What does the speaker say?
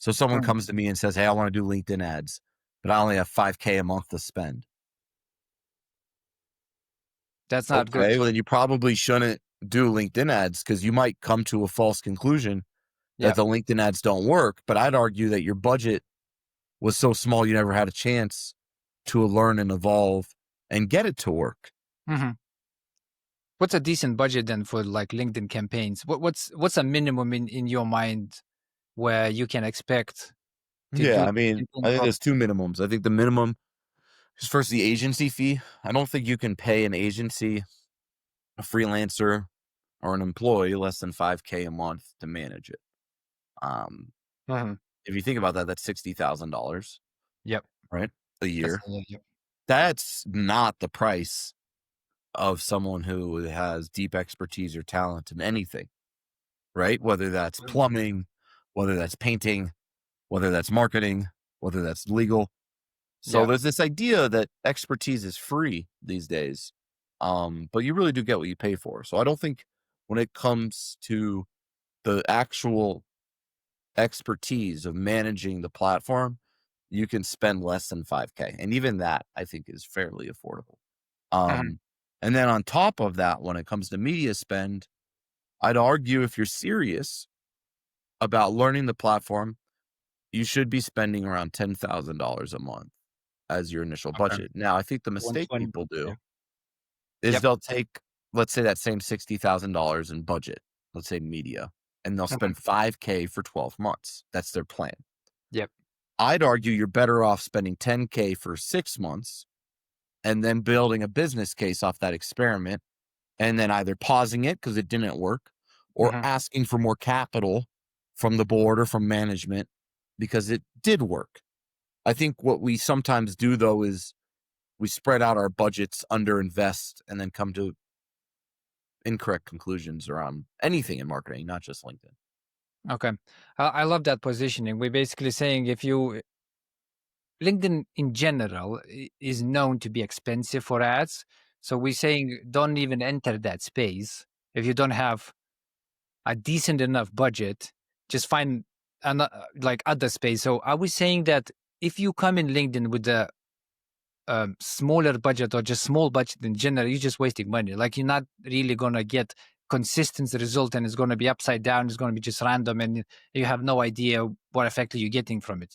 So someone Mhm. comes to me and says, "Hey, I want to do LinkedIn ads, but I only have 5K a month to spend." That's not good. Okay, well then you probably shouldn't do LinkedIn ads because you might come to a false conclusion that Yeah. the LinkedIn ads don't work. But I'd argue that your budget was so small you never had a chance to learn and evolve and get it to work. Mhm. What's a decent budget then for like LinkedIn campaigns? What's a minimum in your mind where you can expect to Yeah, do I mean, campaign I think there's two properly? minimums. I think the minimum is first the agency fee. I don't think you can pay an agency, a freelancer, or an employee less than 5K a month to manage it. Um, Mhm. if you think about that, that's $60,000, Yep. right? A That's year. yep. That's not the price of someone who has deep expertise or talent in anything, right? Whether that's Mhm. plumbing, whether that's painting, whether that's marketing, whether that's legal. So Yeah. there's this idea that expertise is free these days. But you really do get what you pay for. So I don't think when it comes to the actual expertise of managing the platform, you can spend less than 5K. And even that, I think, is fairly affordable. Mhm. Um, and then on top of that, when it comes to media spend, I'd argue if you're serious about learning the platform, you should be spending around $10,000 a month as your initial Okay. budget. Now, I think the mistake 120. people Yeah. do is Yep. they'll take, let's say, that same $60,000 in budget, let's say media, and they'll Mhm. spend 5K for 12 months. That's their plan. Yep. I'd argue you're better off spending 10K for 6 months and then building a business case off that experiment and then either pausing it because it didn't work or Mhm. asking for more capital from the board or from management because it did work. I think what we sometimes do though is we spread out our budgets, underinvest, and then come to incorrect conclusions around anything in marketing, not just LinkedIn. Okay. I love that positioning. We're basically saying if you LinkedIn in general is known to be expensive for ads. So we're saying don't even enter that space if you don't have a decent enough budget. Just find like other space. So are we saying that if you come in LinkedIn with a smaller budget or just small budget in general, you're just wasting money. Like you're not really gonna get consistent result, and it's gonna be upside down. It's gonna be just random, and you have no idea what effect you're getting from it.